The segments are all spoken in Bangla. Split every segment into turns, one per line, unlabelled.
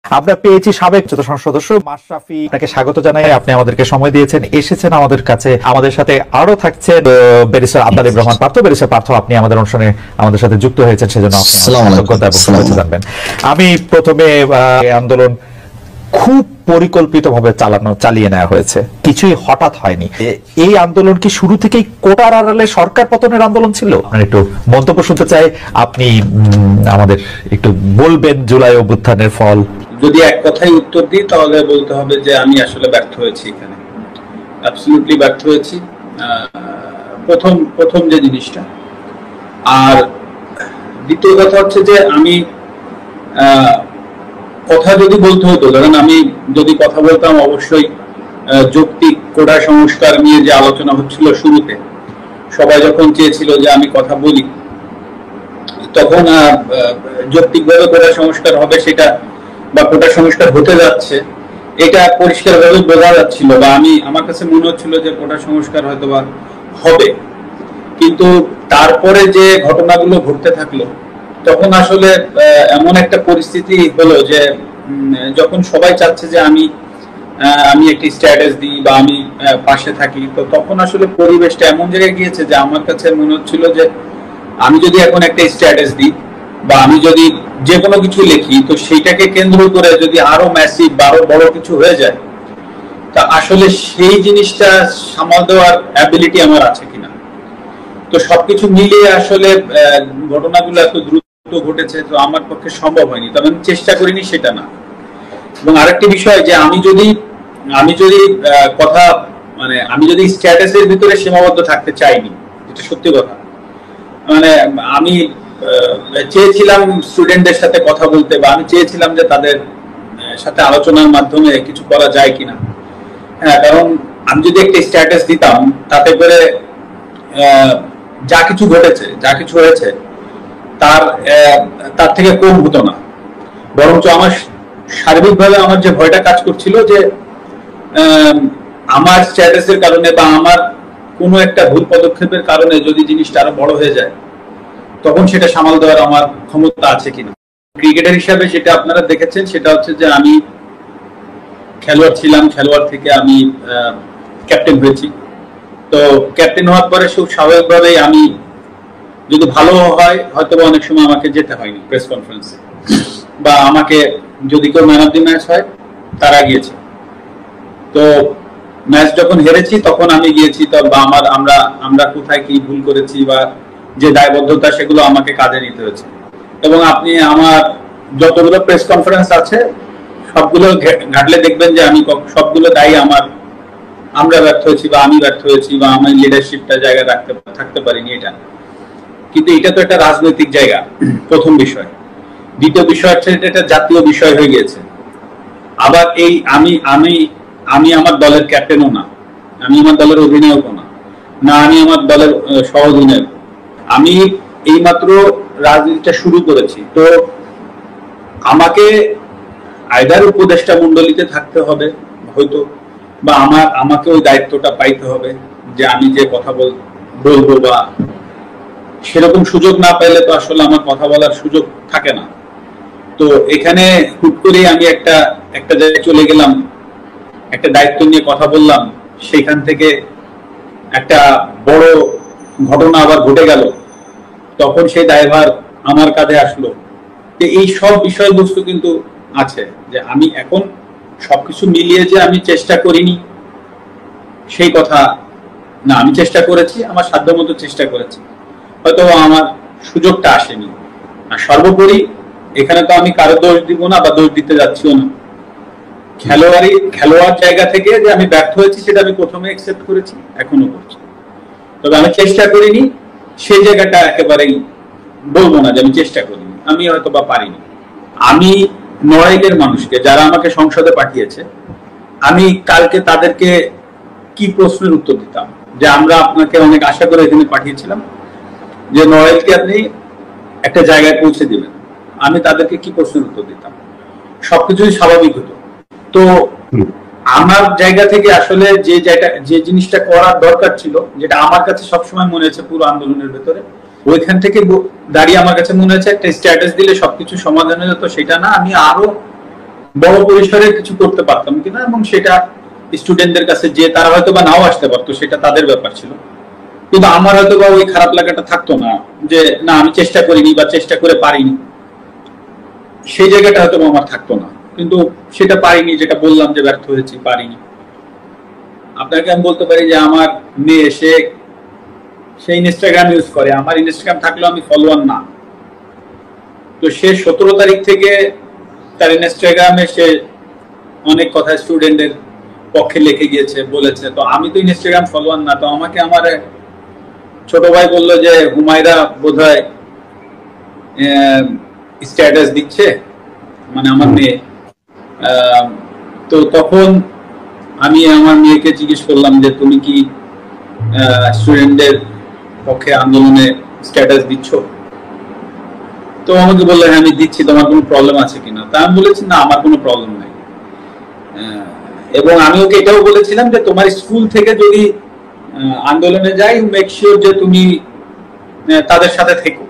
আমরা পেয়েছি সাবেক যত সংসদ সদস্য মাশরাফি, আপনাকে স্বাগত জানাই। আপনি আমাদেরকে সময় দিয়েছেন, এসেছেন আমাদের কাছে। আমাদের সাথে আরো থাকছে ব্যারিস্টার আব্দুল আলিম রহমান পার্থ। ব্যারিস্টার পার্থ, আপনি আমাদের অনুষ্ঠানে আমাদের সাথে যুক্ত হয়েছেন, সেজন্য কৃতজ্ঞতা এবং শুভেচ্ছা জানবেন। আমি প্রথমে আন্দোলন খুব পরিকল্পিতভাবে চালিয়ে নেওয়া হয়েছে, কিছুই হঠাৎ হয়নি। এই আন্দোলন কি শুরু থেকেই কোটার আড়ালে সরকার পতনের আন্দোলন ছিল? আপনার একটু মন্তব্য শুনতে চাই। আপনি আমাদের একটু বলবেন জুলাই অভ্যুত্থানের ফল।
যদি এক কথায় উত্তর দিই তাহলে বলতে হবে যে আমি আসলে ব্যর্থ হয়েছি, এখানে অ্যাবসলিউটলি ব্যর্থ হয়েছি। প্রথম যে জিনিসটা, আর দ্বিতীয় কথা হচ্ছে যে আমি কথা যদি বলতে হতো, ধরেন আমি যদি কথা বলতাম অবশ্যই যৌক্তিক কোটা সংস্কার নিয়ে যে আলোচনা হচ্ছিল শুরুতে, সবাই যখন চেয়েছিল যে আমি কথা বলি, তখন যৌক্তিকভাবে কোটা সংস্কার হবে সেটা বা কোটা সংস্কার হতে যাচ্ছে এটা পরিষ্কারভাবে বোঝা যাচ্ছিল, বা আমার কাছে মনে হচ্ছিল যে কোটা সংস্কার হয়তো বা হবে। কিন্তু তারপরে যে ঘটনাগুলো ঘটতে থাকলো, তখন আসলে এমন একটা পরিস্থিতি হলো যে যখন সবাই চাচ্ছে যে আমি একটি স্ট্যাটাস দিই বা আমি পাশে থাকি, তো তখন আসলে পরিবেশটা এমন জায়গায় গিয়েছে যে আমার কাছে মনে হচ্ছিল যে আমি যদি এখন একটা স্ট্যাটাস দিই বা আমি যদি যে কোনো কিছু লিখি, তো সেইটাকে কেন্দ্র করে যদি আরো ম্যাসিভ বা আরো বড় কিছু হয়ে যায়, তা আসলে সেই জিনিসটা সামাল দেওয়ার অ্যাবিলিটি আমার আছে কিনা। তো সবকিছু মিলিয়ে আসলে ঘটনাগুলো এত দ্রুত ঘটেছে, তো আমার পক্ষে সম্ভব হয়নি, তবে আমি চেষ্টা করিনি সেটা না। এবং আরেকটি বিষয় যে আমি যদি কথা আমি যদি স্ট্যাটাসের ভিতরে সীমাবদ্ধ থাকতে চাইনি, এটা সত্যি কথা। আমি চেয়েছিলাম স্টুডেন্টদের সাথে কথা বলতে, বা আমি চেয়েছিলাম যে তাদের সাথে আলোচনার মাধ্যমে কিছু করা যায় কিনা। হ্যাঁ, কারণ আমি যদি একটা স্ট্যাটাস দিতাম, তাতে করে যা কিছু ঘটেছে, যা কিছু হয়েছে তার থেকে কম হতো না, বরঞ্চ আমার সার্বিকভাবে আমার যে ভয়টা কাজ করছিল যে আমার স্ট্যাটাসের কারণে বা আমার কোনো একটা ভুল পদক্ষেপের কারণে যদি জিনিসটা আরো বড় হয়ে যায়, তখন সেটা সামাল দেওয়ার আমার ক্ষমতা আছে কিনা। ক্রিকেটার হিসাবে যেটা আপনারা দেখেছেন সেটা হচ্ছে যে আমি খেলোয়াড় ছিলাম, খেলোয়াড় থেকে আমি ক্যাপ্টেন হয়েছি। তো ক্যাপ্টেন হওয়ার পরে খুব স্বাভাবিকভাবেই আমি যদি ভালো হয়, হয়তো অনেক সময় আমাকে যেতে হয়নি প্রেস কনফারেন্সে, বা আমাকে যদি কেউ ম্যান অফ দি ম্যাচ হয় তারা গিয়েছে। তো ম্যাচ যখন হেরেছি তখন আমি গিয়েছি, তো বা আমরা কোথায় কি ভুল করেছি বা যে দায়বদ্ধতা, সেগুলো আমাকে কাঁধে নিতে হয়েছে। এবং আপনি আমার যতগুলো প্রেস কনফারেন্স আছে সবগুলো ঘাটলে দেখবেন যে আমি সবগুলো দায়ী আমরা ব্যর্থ হয়েছি, বা আমি ব্যর্থ হয়েছি, বা আমার লিডারশিপটা জায়গায় থাকতে পারিনি, এটা। কিন্তু এটা তো একটা রাজনৈতিক জায়গা, প্রথম বিষয়। দ্বিতীয় বিষয় হচ্ছে এটা জাতীয় বিষয় হয়ে গিয়েছে। আবার এই আমি আমার দলের ক্যাপ্টেনও না, আমি আমার দলের অধিনায়কও না, আমি আমার দলের সহ অধিনায়ক। আমি এইমাত্র রাজনীতিটা শুরু করেছি, তো আমাকে আইদার উপদেষ্টা মণ্ডলীতে থাকতে হবে হয়তো, বা আমাকে ওই দায়িত্বটা পাইতে হবে যে আমি যে কথা বলবো, বা সেরকম সুযোগ না পাইলে তো আসলে আমার কথা বলার সুযোগ থাকে না। তো এখানে হুট করে আমি একটা জায়গায় চলে গেলাম, একটা দায়িত্ব নিয়ে কথা বললাম, সেখান থেকে একটা বড় ঘটনা আবার ঘটে গেল, তখন সেই দায়ভার আমার কাঁধে আসলো। এই সব বিষয়বস্তু কিন্তু আছে যে আমি এখন সবকিছু মিলিয়ে যে আমি চেষ্টা করিনি সেই কথা না, আমি চেষ্টা করেছি, আমার সাধ্যমতো চেষ্টা করেছি, হয়তো আমার সুযোগটা আসেনি। আর সর্বোপরি এখানে তো আমি কারো দোষ দিব না বা দোষ দিতে যাচ্ছিও না। খেলোয়াড় জায়গা থেকে যে আমি ব্যর্থ হয়েছি সেটা আমি প্রথমে অ্যাকসেপ্ট করেছি, এখনো করছি। তবে আমি চেষ্টা করিনি সেই জায়গাটা একেবারেই বলবো না যে আমি চেষ্টা করিনি, আমি হয়তো বা পারিনি। আমি নড়াইলের মানুষকে, যারা আমাকে সংসদে পাঠিয়েছে, আমি কালকে তাদেরকে কি প্রশ্নের উত্তর দিতাম যে আমরা আপনাকে অনেক আশা করে এখানে পাঠিয়েছিলাম যে নড়াইলকে আপনি একটা জায়গায় পৌঁছে দিবেন, আমি তাদেরকে কি প্রশ্নের উত্তর দিতাম? সবকিছুই স্বাভাবিক হতো। তো আমার জায়গা থেকে আসলে যে জিনিসটা করার দরকার ছিল, যেটা আমার কাছে সবসময় মনে হয়েছে পুরো আন্দোলনের ভেতরে, ওইখান থেকে দাঁড়িয়ে আমার কাছে মনে হয়েছে একটা স্ট্যাটাস দিলে সবকিছু সমাধান হয়ে যেত, সেটা না, আমি আরো বড় পরিসরে কিছু করতে পারতাম কিনা, এবং সেটা স্টুডেন্টদের কাছে যে তারা হয়তো বা নাও আসতে পারতো, সেটা তাদের ব্যাপার ছিল। কিন্তু আমার হয়তো বা ওই খারাপ লাগাটা থাকতো না যে না আমি চেষ্টা করিনি বা চেষ্টা করে পারিনি, সেই জায়গাটা হয়তো আমার থাকতো না। কিন্তু সেটা পারিনি, যেটা বললাম যে ব্যর্থ হয়েছি, পারিনি। আপনাকে আমি বলতে পারি যে আমার মেয়ে সে ইনস্টাগ্রাম ইউজ করে, আমার ইনস্টাগ্রাম থাকলেও আমি ফলোয়ার না। তো সে 17 তারিখ থেকে তার ইনস্টাগ্রামে সে অনেক কথা স্টুডেন্টদের পক্ষে লিখে গিয়েছে, বলেছে। তো আমি তো ইনস্টাগ্রাম ফলোয়ার না, তো আমাকে আমার ছোট ভাই বললো যে হুমায়রা বোধহয় স্ট্যাটাস দিচ্ছে, মানে আমার মেয়ে। তো তখন আমি আমার মেয়েকে জিজ্ঞেস করলাম যে তুমি কি স্টুডেন্টদের পক্ষে আন্দোলনে স্ট্যাটাস দিচ্ছ? তো আমাকে বললো হ্যাঁ আমি দিচ্ছি, তোমার কোনো প্রবলেম আছে কিনা? তা আমি বলেছি না, আমার কোনো প্রবলেম নাই। এবং আমি ওকে এটাও বলেছিলাম যে তোমার স্কুল থেকে যদি আন্দোলনে যাই, মেক শিওর যে তুমি তাদের সাথে থেকো।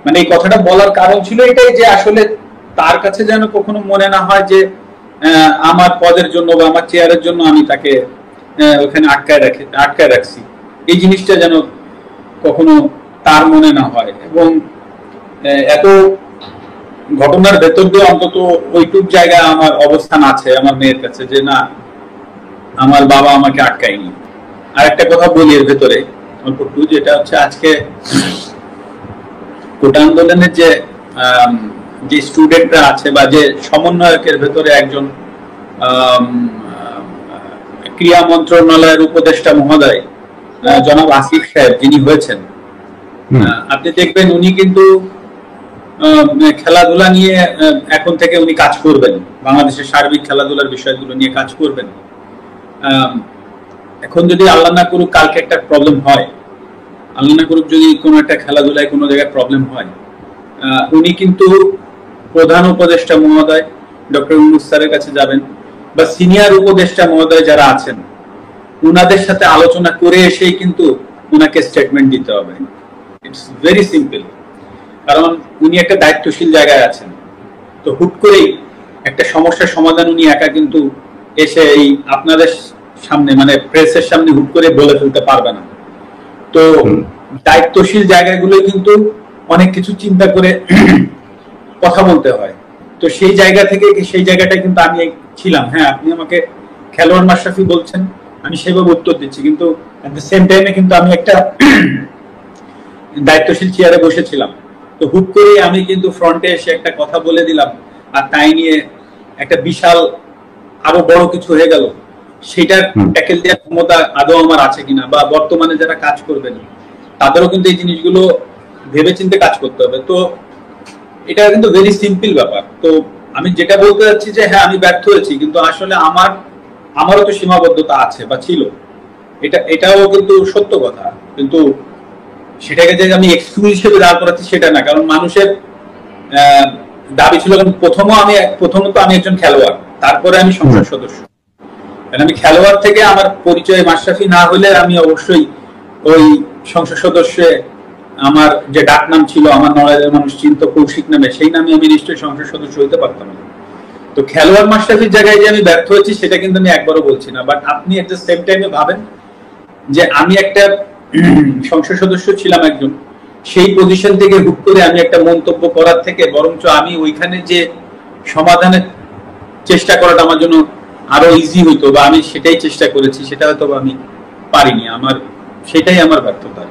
মানে এই কথাটা বলার কারণ ছিল এটাই যে আসলে তার কাছে যেন কখনো মনে না হয় যে আমার পদের জন্য বা আমার চেয়ারের জন্য আমি তাকে ওখানে আটকায় রাখছি। এই জিনিসটা যেন কখনো তার মনে না হয়। এবং এত ঘটনার ভেতর দিয়ে অন্তত ওইটুক জায়গায় আমার অবস্থান আছে আমার মেয়ের কাছে যে না, আমার বাবা আমাকে আটকায়নি। আর একটা কথা বলি এর ভেতরে অল্প একটু, যেটা হচ্ছে আজকে কোটা আন্দোলনের যে স্টুডেন্টরা আছে বা যে সমন্বয়কের ভেতরে একজন ক্রীড়া মন্ত্রণালয়ের উপদেষ্টা মহোদয় জনাব আসিফ সাহেব যিনি হয়েছেন, আপনি দেখবেন উনি কিন্তু খেলাধুলা নিয়ে এখন থেকে উনি কাজ করবেন, বাংলাদেশের সার্বিক খেলাধুলার বিষয়গুলো নিয়ে কাজ করবেন। এখন যদি আল্লাহ না করুক কালকে একটা প্রবলেম হয়, আল্লাহ না করুক যদি কোনো একটা খেলাধুলায় কোনো জায়গায় প্রবলেম হয়, উনি কিন্তু প্রধান উপদেষ্টা মহোদয় ডক্টর ইউনূস স্যারের কাছে যাবেন, বা সিনিয়র উপদেষ্টা মহোদয় যারা আছেন উনাদের সাথে আলোচনা করে এসেই কিন্তু উনাকে স্টেটমেন্ট দিতে হবে। It's very simple. কারণ উনি একটা দায়িত্বশীল জায়গায় আছেন। তো হুট করেই একটা সমস্যার সমাধান উনি একা কিন্তু এসে এই আপনাদের সামনে মানে প্রেসের সামনে হুট করে বলে ফেলতে পারবে না। তো দায়িত্বশীল জায়গাগুলো কিন্তু অনেক কিছু চিন্তা করে কথা বলতে হয়। তো সেই জায়গা থেকে সেই জায়গাটা কিন্তু আমি ছিলাম। হ্যাঁ, আপনি আমাকে খেলোয়াড় মাশরাফি বলছেন, আমি সেভাবে উত্তর দিচ্ছি, কিন্তু এট দ্য সেম টাইমে কিন্তু আমি একটা দায়িত্বশীল চেয়ারে বসেছিলাম। তো হুট করে আমি কিন্তু ফ্রন্টে এসে একটা কথা বলে দিলাম, আর তাই নিয়ে একটা বিশাল আরো বড় কিছু হয়ে গেল। সেটার ট্যাকেল দেওয়ার ক্ষমতা আদৌ আমার আছে কিনা, বা বর্তমানে যারা কাজ করবেন তাদেরও কিন্তু এই জিনিসগুলো ভেবেচিন্তে কাজ করতে হবে। তো এটা কিন্তু ভেরি সিম্পল ব্যাপার। তো আমি যেটা বলতে চাচ্ছি যে হ্যাঁ আমি ব্যর্থ হয়েছি, কিন্তু আসলে আমারও তো সীমাবদ্ধতা আছে বা ছিল, এটাও কিন্তু সত্য কথা। কিন্তু সেটাকে যে আমি এক্সকিউজ হিসেবে দাঁড় করাচ্ছি সেটা না। কারণ মানুষের দাবি ছিল, প্রথমত আমি একজন খেলোয়াড়, তারপরে আমি সংসদ সদস্য। আমি খেলোয়াড় থেকে আমার পরিচয় মাশরাফি না হলে আমি অবশ্যই ওই সংসদ সদস্যে আমার যে ডাক নাম ছিল, আমার নড়াইলের মানুষ চিন্ত কৌশিক নামে, সেই নামে আমি নিশ্চয়ই সংসদ সদস্য হইতে পারতাম না। তো খেলোয়াড় মাশরাফির জায়গায় যে আমি ব্যর্থ হয়েছি সেটা কিন্তু আমি একবারও বলছি না। বাট আপনি এট দ্য সেম টাইমে ভাবেন যে আমি একটা সংসদ সদস্য ছিলাম একজন, সেই পজিশন থেকে হুট করে আমি একটা মন্তব্য করার থেকে বরঞ্চ আমি ওইখানে যে সমাধানের চেষ্টা করাটা আমার জন্য আরো ইজি হইতো, বা আমি সেটাই চেষ্টা করেছি, সেটা হয়তো আমি পারিনি। সেটাই আমার ব্যর্থতা।